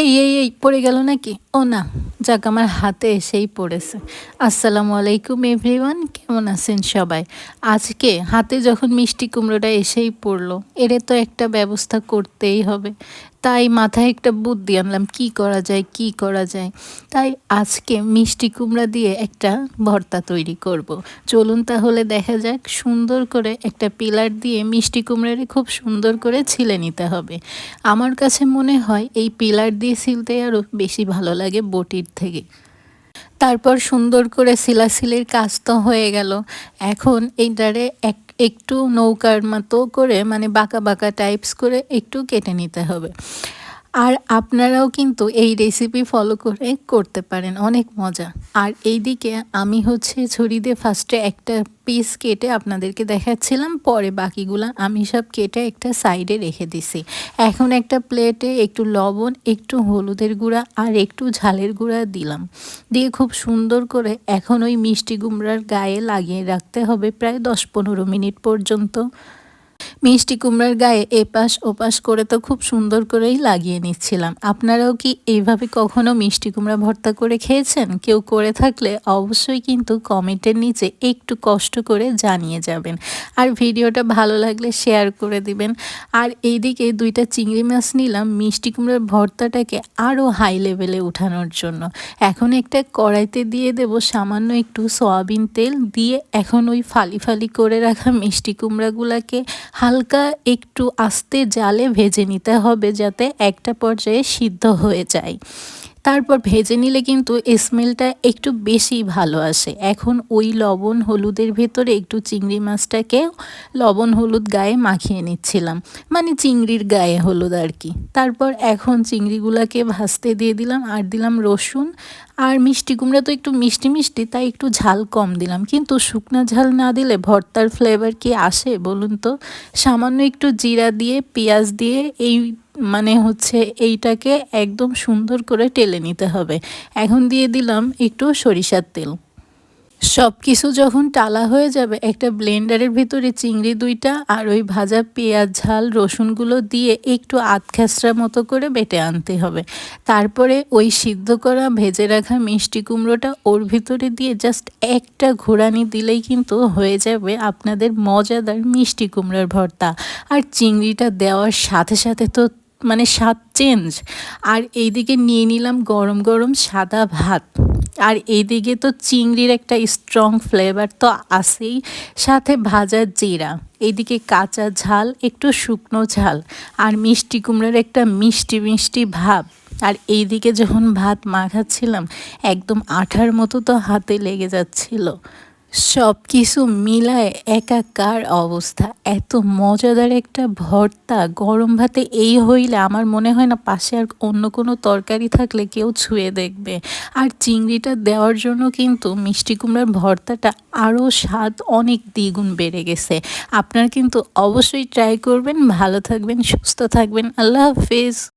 এই পড়ে গেল নাকি? ও না, যাক আমার হাতে এসেই পড়েছে। আসসালামু আলাইকুম এভরিওয়ান, কেমন আছেন সবাই? আজকে হাতে যখন মিষ্টি কুমড়োটা এসেই পড়লো, এর তো একটা ব্যবস্থা করতেই হবে। তাই মাথায় একটা বুদ্ধি আনলাম, কি করা যায় কি করা যায়। তাই আজকে মিষ্টি কুমড়া দিয়ে একটা ভর্তা তৈরি করব। চলুন তাহলে দেখা যাক। সুন্দর করে একটা পিলার দিয়ে মিষ্টি কুমড়ারে খুব সুন্দর করে ছিলে নিতে হবে। আমার কাছে মনে হয় এই পিলার দিয়ে ছিলতে আরও বেশি ভালো লাগে বটির থেকে। তারপর সুন্দর করে সিলাসিলির কাজ তো হয়ে গেল। এখন এইটারে একটু নৌকার মতো করে, মানে বাঁকা বাঁকা টাইপস করে একটু কেটে নিতে হবে। আর আপনারাও কিন্তু এই রেসিপি ফলো করে করতে পারেন, অনেক মজা। আর এইদিকে আমি ছুরি দিয়ে ফার্স্টে একটা পিস কেটে আপনাদেরকে দেখাচ্ছিলাম, পরে বাকিগুলো আমি সব কেটে একটা সাইডে রেখে দিছি। এখন একটা প্লেটে একটু লবণ, একটু হলুদের গুঁড়া আর একটু ঝালের গুঁড়া দিলাম, দিয়ে খুব সুন্দর করে এখন ওই মিষ্টি কুমড়ার গায়ে লাগিয়ে রাখতে হবে প্রায় 10-15 মিনিট পর্যন্ত। মিষ্টি কুমড়ার গায়ে এপাশ ওপাশ করে তো খুব সুন্দর করেই লাগিয়ে নিচ্ছিলাম। আপনারাও কি এইভাবে কখনো মিষ্টি কুমড়া ভর্তা করে খেয়েছেন? কেউ করে থাকলে অবশ্যই কিন্তু কমেন্টের নিচে একটু কষ্ট করে জানিয়ে যাবেন। আর ভিডিওটা ভালো লাগলে শেয়ার করে দিবেন। আর এইদিকে 2টা চিংড়ি মাছ নিলাম মিষ্টি কুমড়ার ভর্তাটাকে আরও হাই লেভেলে উঠানোর জন্য। এখন একটা কড়াইতে দিয়ে দেব সামান্য একটু সয়াবিন তেল, দিয়ে এখন ওই ফালি ফালি করে রাখা মিষ্টি কুমড়াগুলোকে হালকা একটু আস্তে জালে ভেজে নিতে হবে, যাতে একটা পর্যায়ে সিদ্ধ হয়ে যায়। তারপর ভেজে নিলে কিন্তু স্মেলটা একটু বেশি ভালো আসে। এখন ওই লবণ হলুদের ভেতরে একটু চিংড়ি মাছটাকে লবণ হলুদ গায়ে মাখিয়ে নিচ্ছিলাম, মানে চিংড়ির গায়ে হলুদ আর কি। তারপর এখন চিংড়িগুলোকে ভাজতে দিয়ে দিলাম, আর দিলাম রসুন। আর মিষ্টি কুমড়া তো একটু মিষ্টি মিষ্টি, তাই একটু ঝাল কম দিলাম, কিন্তু শুকনো ঝাল না দিলে ভর্তার ফ্লেভার কি আসে বলুন তো। সামান্য একটু জিরা দিয়ে পেঁয়াজ দিয়ে এই এইটাকে একদম সুন্দর করে টেলে নিতে হবে। এখন দিয়ে দিলাম একটু সরিষার তেল। সব কিছু যখন টালা হয়ে যাবে, একটা ব্লেন্ডারের ভিতরে চিংড়ি 2টা আর ওই ভাজা পেঁয়াজ ঝাল রসুনগুলো দিয়ে একটু আধখাসড়া মতো করে বেটে আনতে হবে। তারপরে ওই সিদ্ধ করা ভেজে রাখা মিষ্টি কুমড়োটা ওর ভিতরে দিয়ে জাস্ট একটা ঘোরানি দিলেই কিন্তু হয়ে যাবে আপনাদের মজাদার মিষ্টি কুমড়োর ভর্তা। আর চিংড়িটা দেওয়ার সাথে সাথে তো স্বাদ চেঞ্জ। আর এইদিকে নিয়ে নিলাম গরম গরম সাদা ভাত। আর এইদিকে তো চিংড়ির একটা স্ট্রং ফ্লেভার তো আছেই, সাথে ভাজা জিরা, এইদিকে কাঁচা ঝাল, একটু শুকনো ঝাল, আর মিষ্টি কুমড়ার একটা মিষ্টি মিষ্টি ভাব। আর এইদিকে যখন ভাত মাখাচ্ছিলাম, একদম আঠার মতো তো হাতে লেগে যাচ্ছিল। সব কিছু মিলায় একাকার অবস্থা। এত মজাদার একটা ভর্তা গরম ভাতে এই হইলে আমার মনে হয় না পাশে আর অন্য কোনো তরকারি থাকলে কেউ ছুঁয়ে দেখবে। আর চিংড়িটা দেওয়ার জন্য কিন্তু মিষ্টি কুমড়ার ভর্তাটা আরও স্বাদ অনেক দ্বিগুণ বেড়ে গেছে। আপনারা কিন্তু অবশ্যই ট্রাই করবেন। ভালো থাকবেন, সুস্থ থাকবেন। আল্লাহ হাফেজ।